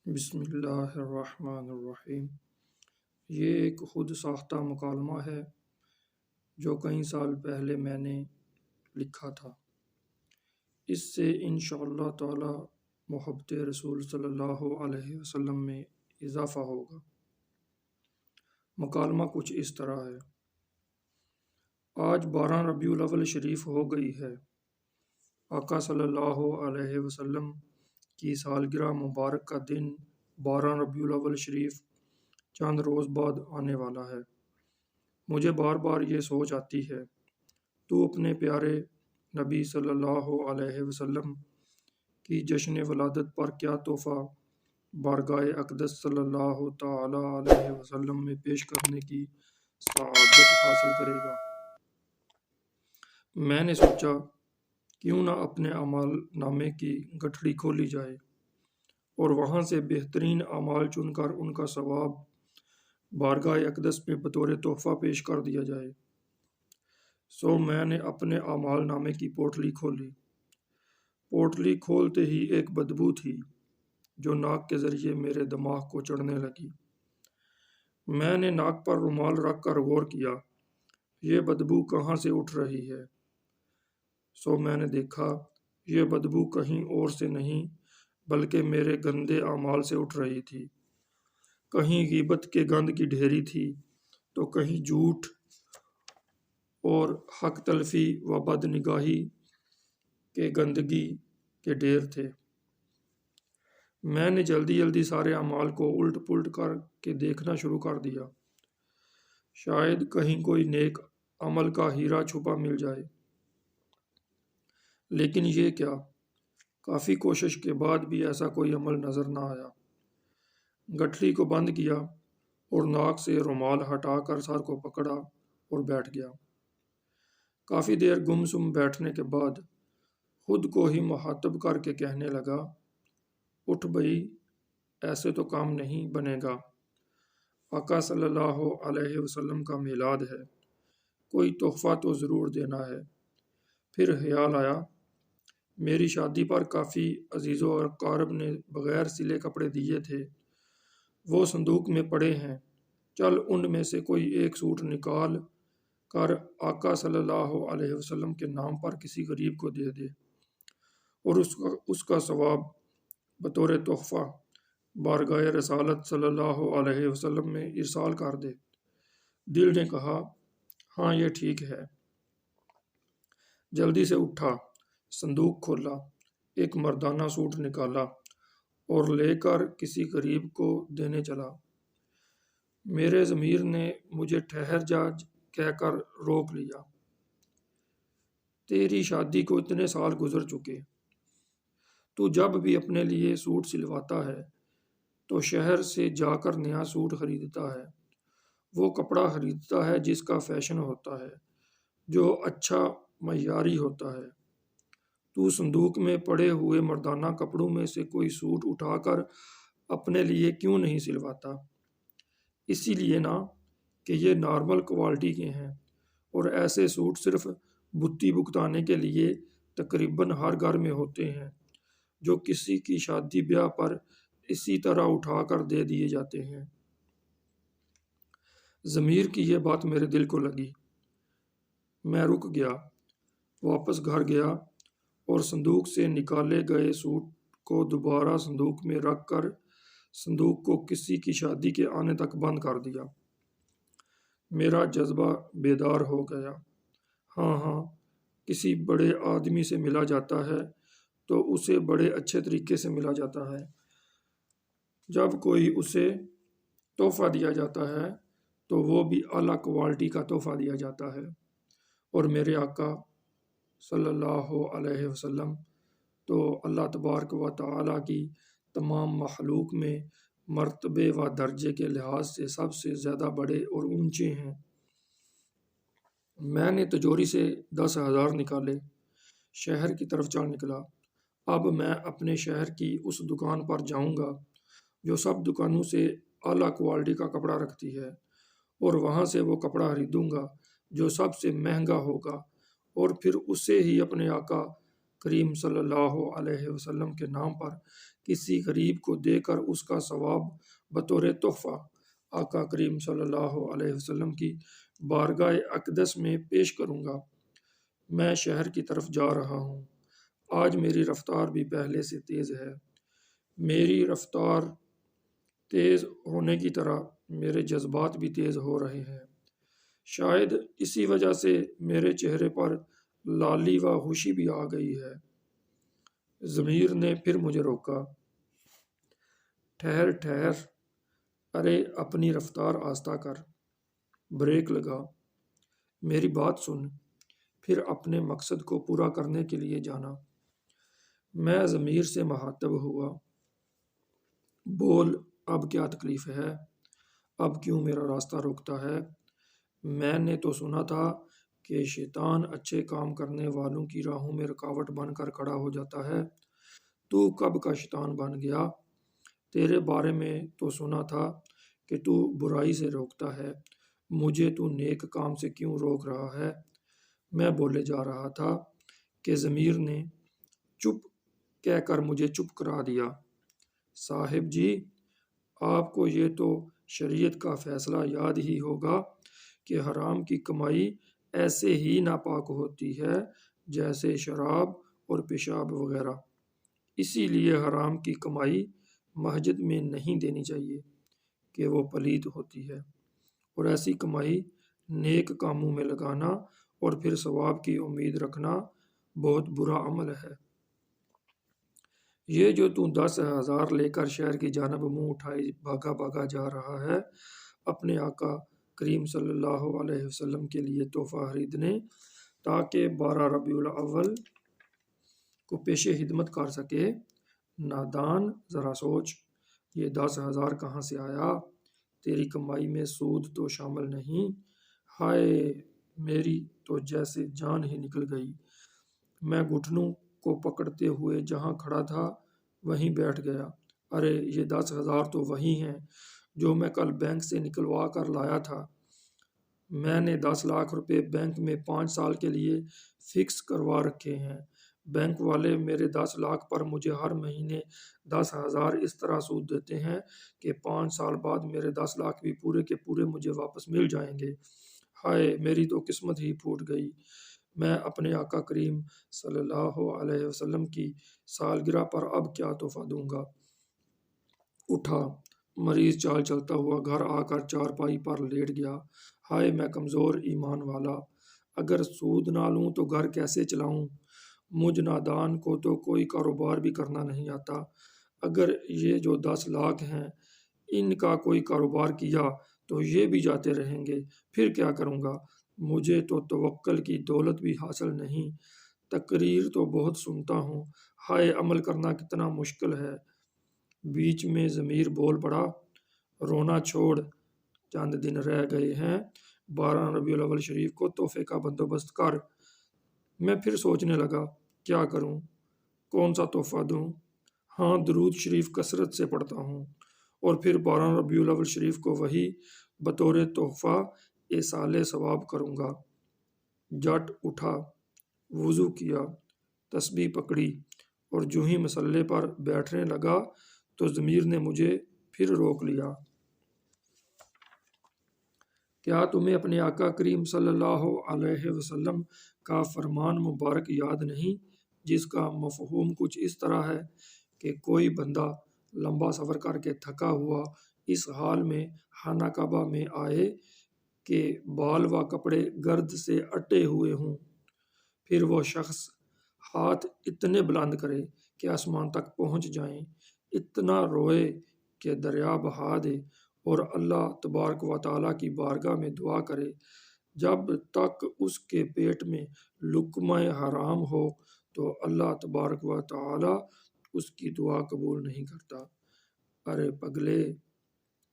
بسم اللہ الرحمن الرحیم۔ یہ ایک خود ساختہ مکالمہ ہے جو کئی سال پہلے میں نے لکھا تھا۔ اس سے انشاءاللہ تعالی محبت رسول صلی اللہ علیہ وسلم میں اضافہ ہوگا۔ مکالمہ کچھ اس طرح ہے۔ آج 12 ربیع الاول شریف ہو گئی ہے۔ آقا صلی اللہ علیہ وسلم کی سالگرہ مبارک کا دن 12 ربیع الاول شریف چند روز بعد آنے والا ہے۔ مجھے بار بار یہ سوچ آتی ہے، تو اپنے پیارے نبی صلی اللہ علیہ وسلم کی جشن ولادت پر کیا تحفہ بارگاہ اقدس صلی اللہ تعالی علیہ وسلم میں پیش کرنے کی سعادت حاصل کرے گا۔ میں نے سوچا کیوں نہ اپنے اعمال نامے کی گٹھڑی کھولی جائے اور وہاں سے بہترین اعمال چن کر ان کا ثواب بارگاہ اقدس میں بطور تحفہ پیش کر دیا جائے۔ سو میں نے اپنے اعمال نامے کی پوٹلی کھولی۔ پوٹلی کھولتے ہی ایک بدبو تھی جو ناک کے ذریعے میرے دماغ کو چڑھنے لگی۔ میں نے ناک پر رومال رکھ کر غور کیا، یہ بدبو کہاں سے اٹھ رہی ہے؟ سو میں نے دیکھا یہ بدبو کہیں اور سے نہیں بلکہ میرے گندے اعمال سے اٹھ رہی تھی۔ کہیں غیبت کے گند کی ڈھیری تھی تو کہیں جھوٹ اور حق تلفی و بد نگاہی کے گندگی کے ڈھیر تھے۔ میں نے جلدی جلدی سارے اعمال کو الٹ پلٹ کر کے دیکھنا شروع کر دیا، شاید کہیں کوئی نیک عمل کا ہیرا چھپا مل جائے۔ لیکن یہ کیا، کافی کوشش کے بعد بھی ایسا کوئی عمل نظر نہ آیا۔ گٹھڑی کو بند کیا اور ناک سے رومال ہٹا کر سر کو پکڑا اور بیٹھ گیا۔ کافی دیر گم سم بیٹھنے کے بعد خود کو ہی مخاطب کر کے کہنے لگا، اٹھ بھئی، ایسے تو کام نہیں بنے گا۔ آقا صلی اللہ علیہ وسلم کا میلاد ہے، کوئی تحفہ تو ضرور دینا ہے۔ پھر خیال آیا، میری شادی پر کافی عزیز و اقارب نے بغیر سلے کپڑے دیے تھے، وہ صندوق میں پڑے ہیں، چل ان میں سے کوئی ایک سوٹ نکال کر آقا صلی اللہ علیہ وسلم کے نام پر کسی غریب کو دے دے اور اس کا ثواب بطور تحفہ بارگاہ رسالت صلی اللہ علیہ وسلم میں ارسال کر دے۔ دل نے کہا، ہاں یہ ٹھیک ہے۔ جلدی سے اٹھا، صندوق کھولا، ایک مردانہ سوٹ نکالا اور لے کر کسی غریب کو دینے چلا۔ میرے ضمیر نے مجھے ٹھہر جا کہہ کر روک لیا۔ تیری شادی کو اتنے سال گزر چکے، تو جب بھی اپنے لیے سوٹ سلواتا ہے تو شہر سے جا کر نیا سوٹ خریدتا ہے۔ وہ کپڑا خریدتا ہے جس کا فیشن ہوتا ہے، جو اچھا معیاری ہوتا ہے۔ تو صندوق میں پڑے ہوئے مردانہ کپڑوں میں سے کوئی سوٹ اٹھا کر اپنے لیے کیوں نہیں سلواتا؟ اسی لیے نا کہ یہ نارمل کوالٹی کے ہیں اور ایسے سوٹ صرف بتی بکتانے کے لیے تقریباً ہر گھر میں ہوتے ہیں، جو کسی کی شادی بیاہ پر اسی طرح اٹھا کر دے دیے جاتے ہیں۔ ضمیر کی یہ بات میرے دل کو لگی۔ میں رک گیا، واپس گھر گیا اور صندوق سے نکالے گئے سوٹ کو دوبارہ صندوق میں رکھ کر صندوق کو کسی کی شادی کے آنے تک بند کر دیا۔ میرا جذبہ بیدار ہو گیا۔ ہاں، کسی بڑے آدمی سے ملا جاتا ہے تو اسے بڑے اچھے طریقے سے ملا جاتا ہے۔ جب کوئی اسے تحفہ دیا جاتا ہے تو وہ بھی اعلیٰ کوالٹی کا تحفہ دیا جاتا ہے، اور میرے آقا صلی اللہ علیہ وسلم تو اللہ تبارک و تعالیٰ کی تمام مخلوق میں مرتبے و درجے کے لحاظ سے سب سے زیادہ بڑے اور اونچے ہیں۔ میں نے تجوری سے 10,000 نکالے، شہر کی طرف چل نکلا۔ اب میں اپنے شہر کی اس دکان پر جاؤں گا جو سب دکانوں سے اعلیٰ کوالٹی کا کپڑا رکھتی ہے، اور وہاں سے وہ کپڑا خریدوں گا جو سب سے مہنگا ہوگا، اور پھر اسے ہی اپنے آقا کریم صلی اللہ علیہ وسلم کے نام پر کسی غریب کو دے کر اس کا ثواب بطور تحفہ آقا کریم صلی اللہ علیہ وسلم کی بارگاہ اقدس میں پیش کروں گا۔ میں شہر کی طرف جا رہا ہوں۔ آج میری رفتار بھی پہلے سے تیز ہے۔ میری رفتار تیز ہونے کی طرح میرے جذبات بھی تیز ہو رہے ہیں۔ شاید اسی وجہ سے میرے چہرے پر لالی و خوشی بھی آ گئی ہے۔ ضمیر نے پھر مجھے روکا۔ ٹھہر ٹھہر، ارے اپنی رفتار آہستہ کر، بریک لگا، میری بات سن، پھر اپنے مقصد کو پورا کرنے کے لیے جانا۔ میں ضمیر سے مخاطب ہوا۔ بول، اب کیا تکلیف ہے؟ اب کیوں میرا راستہ روکتا ہے؟ میں نے تو سنا تھا کہ شیطان اچھے کام کرنے والوں کی راہوں میں رکاوٹ بن کر کھڑا ہو جاتا ہے۔ تو کب کا شیطان بن گیا؟ تیرے بارے میں تو سنا تھا کہ تو برائی سے روکتا ہے، مجھے تو نیک کام سے کیوں روک رہا ہے؟ میں بولے جا رہا تھا کہ ضمیر نے چپ کہہ کر مجھے چپ کرا دیا۔ صاحب جی، آپ کو یہ تو شریعت کا فیصلہ یاد ہی ہوگا کہ حرام کی کمائی ایسے ہی ناپاک ہوتی ہے جیسے شراب اور پیشاب وغیرہ۔ اسی لیے حرام کی کمائی مسجد میں نہیں دینی چاہیے کہ وہ پلید ہوتی ہے، اور ایسی کمائی نیک کاموں میں لگانا اور پھر ثواب کی امید رکھنا بہت برا عمل ہے۔ یہ جو تو 10,000 لے کر شہر کی جانب منہ اٹھائے بھاگا بھاگا جا رہا ہے، اپنے آقا کریم صلی اللہ علیہ وسلم کے لیے تحفہ خریدنے تاکہ 12 ربیع الاول کو پیش خدمت کر سکے، نادان، ذرا سوچ، یہ 10,000 کہاں سے آیا؟ تیری کمائی میں سود تو شامل نہیں۔ ہائے، میری تو جیسے جان ہی نکل گئی۔ میں گھٹنوں کو پکڑتے ہوئے جہاں کھڑا تھا وہیں بیٹھ گیا۔ ارے یہ 10,000 تو وہی ہیں جو میں کل بینک سے نکلوا کر لایا تھا۔ میں نے 10 لاکھ روپے بینک میں 5 سال کے لیے فکس کروا رکھے ہیں۔ بینک والے میرے 10 لاکھ پر مجھے ہر مہینے 10,000 اس طرح سود دیتے ہیں کہ 5 سال بعد میرے 10 لاکھ بھی پورے کے پورے مجھے واپس مل جائیں گے۔ ہائے، میری تو قسمت ہی پھوٹ گئی۔ میں اپنے آقا کریم صلی اللہ علیہ وسلم کی سالگرہ پر اب کیا تحفہ دوں گا؟ اٹھا، مریض چال چلتا ہوا گھر آ کر چارپائی پر لیٹ گیا۔ ہائے، میں کمزور ایمان والا، اگر سود نہ لوں تو گھر کیسے چلاؤں؟ مجھ نادان کو تو کوئی کاروبار بھی کرنا نہیں آتا۔ اگر یہ جو 10 لاکھ ہیں ان کا کوئی کاروبار کیا تو یہ بھی جاتے رہیں گے، پھر کیا کروں گا؟ مجھے تو توکل کی دولت بھی حاصل نہیں۔ تقریر تو بہت سنتا ہوں، ہائے عمل کرنا کتنا مشکل ہے۔ بیچ میں ضمیر بول پڑا، رونا چھوڑ، چند دن رہ گئے ہیں، 12 ربیع الاول شریف کو تحفے کا بندوبست کر۔ میں پھر سوچنے لگا، کیا کروں، کون سا تحفہ دوں؟ ہاں، درود شریف کثرت سے پڑھتا ہوں، اور پھر 12 ربیع الاول شریف کو وہی بطور تحفہ ایصال ثواب کروں گا۔ جٹ اٹھا، وضو کیا، تسبیح پکڑی، اور جو ہی مصلے پر بیٹھنے لگا تو ضمیر نے مجھے پھر روک لیا۔ کیا تمہیں اپنے آقا کریم صلی اللہ علیہ وسلم کا فرمان مبارک یاد نہیں، جس کا مفہوم کچھ اس طرح ہے کہ کوئی بندہ لمبا سفر کر کے تھکا ہوا اس حال میں خانہ کعبہ میں آئے کہ بال و کپڑے گرد سے اٹے ہوئے ہوں، پھر وہ شخص ہاتھ اتنے بلند کرے کہ آسمان تک پہنچ جائیں، اتنا روئے کہ دریا بہا دے، اور اللہ تبارک و تعالیٰ کی بارگاہ میں دعا کرے جب تک اس کے پیٹ میں لقمہ حرام ہو تو اللہ تبارک و تعالیٰ اس کی دعا قبول نہیں کرتا۔ ارے پگلے،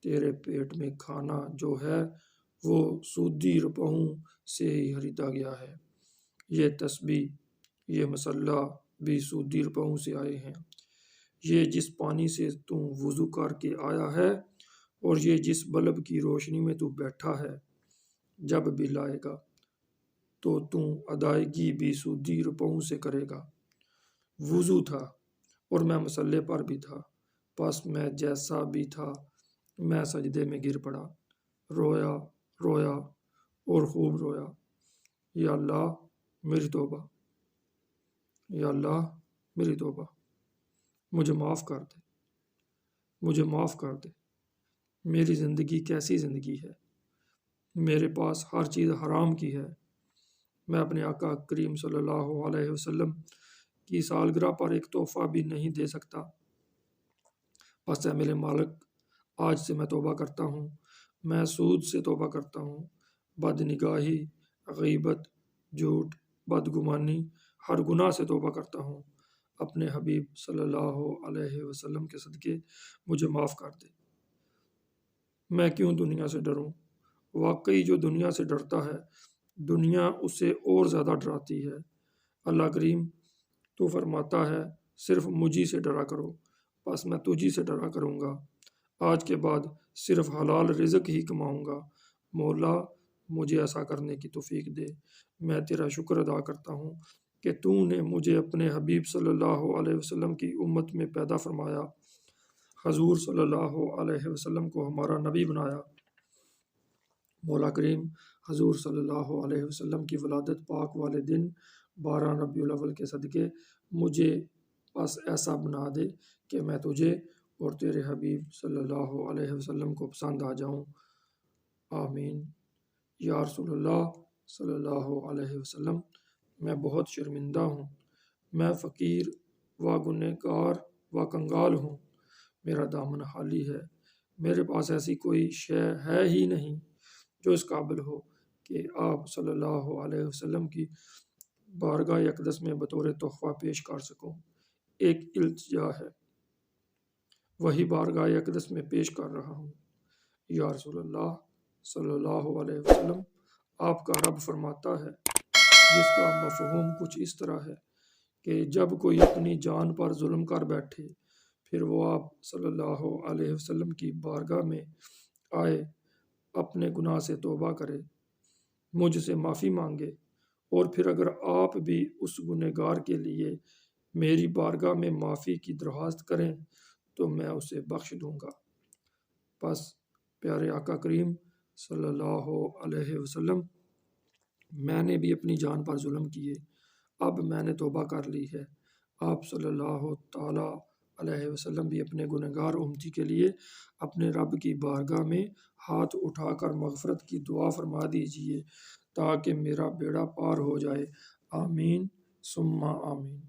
تیرے پیٹ میں کھانا جو ہے وہ سودی روپوں سے ہی خریدا گیا ہے۔ یہ تسبیح، یہ مصلی بھی سودی روپوں سے آئے ہیں۔ یہ جس پانی سے تو وضو کر کے آیا ہے اور یہ جس بلب کی روشنی میں تو بیٹھا ہے، جب بل آئے گا تو ادائیگی بھی سودی روپوں سے کرے گا۔ وضو تھا اور میں مصلے پر بھی تھا، پس میں جیسا بھی تھا میں سجدے میں گر پڑا، رویا رویا اور خوب رویا۔ یا اللہ میری توبہ، یا اللہ میری توبہ، مجھے معاف کر دے، مجھے معاف کر دے۔ میری زندگی کیسی زندگی ہے، میرے پاس ہر چیز حرام کی ہے، میں اپنے آقا کریم صلی اللہ علیہ وسلم کی سالگرہ پر ایک تحفہ بھی نہیں دے سکتا۔ بس اے میرے مالک، آج سے میں توبہ کرتا ہوں، میں سود سے توبہ کرتا ہوں، بد نگاہی، غیبت، جھوٹ، بدگمانی، ہر گناہ سے توبہ کرتا ہوں۔ اپنے حبیب صلی اللہ علیہ وسلم کے صدقے مجھے معاف کر دے۔ میں کیوں دنیا سے ڈروں؟ واقعی جو دنیا سے ڈرتا ہے دنیا اسے اور زیادہ ڈراتی ہے۔ اللہ کریم تو فرماتا ہے صرف مجھی سے ڈرا کرو، بس میں تجھی سے ڈرا کروں گا۔ آج کے بعد صرف حلال رزق ہی کماؤں گا۔ مولا مجھے ایسا کرنے کی توفیق دے۔ میں تیرا شکر ادا کرتا ہوں کہ تو نے مجھے اپنے حبیب صلی اللہ علیہ وسلم کی امت میں پیدا فرمایا، حضور صلی اللہ علیہ وسلم کو ہمارا نبی بنایا۔ مولا کریم حضور صلی اللہ علیہ وسلم کی ولادت پاک والے دن 12 ربیع الاول کے صدقے مجھے بس ایسا بنا دے کہ میں تجھے اور تیرے حبیب صلی اللہ علیہ وسلم کو پسند آ جاؤں۔ آمین۔ یا رسول اللہ صلی اللہ علیہ وسلم، میں بہت شرمندہ ہوں، میں فقیر و گنہگار و کنگال ہوں، میرا دامن خالی ہے، میرے پاس ایسی کوئی شے ہے ہی نہیں جو اس قابل ہو کہ آپ صلی اللہ علیہ وسلم کی بارگاہ اقدس میں بطور تحفہ پیش کر سکوں۔ ایک التجا ہے، وہی بارگاہ اقدس میں پیش کر رہا ہوں۔ یا رسول اللہ صلی اللہ علیہ وسلم، آپ کا رب فرماتا ہے، جس کا مفہوم کچھ اس طرح ہے کہ جب کوئی اپنی جان پر ظلم کر بیٹھے پھر وہ آپ صلی اللہ علیہ وسلم کی بارگاہ میں آئے، اپنے گناہ سے توبہ کرے، مجھ سے معافی مانگے، اور پھر اگر آپ بھی اس گنہگار کے لیے میری بارگاہ میں معافی کی درخواست کریں تو میں اسے بخش دوں گا۔ بس پیارے آقا کریم صلی اللہ علیہ وسلم، میں نے بھی اپنی جان پر ظلم کیے، اب میں نے توبہ کر لی ہے۔ آپ صلی اللہ تعالی علیہ وسلم بھی اپنے گنہگار امتی کے لیے اپنے رب کی بارگاہ میں ہاتھ اٹھا کر مغفرت کی دعا فرما دیجیے تاکہ میرا بیڑا پار ہو جائے۔ آمین ثم آمین۔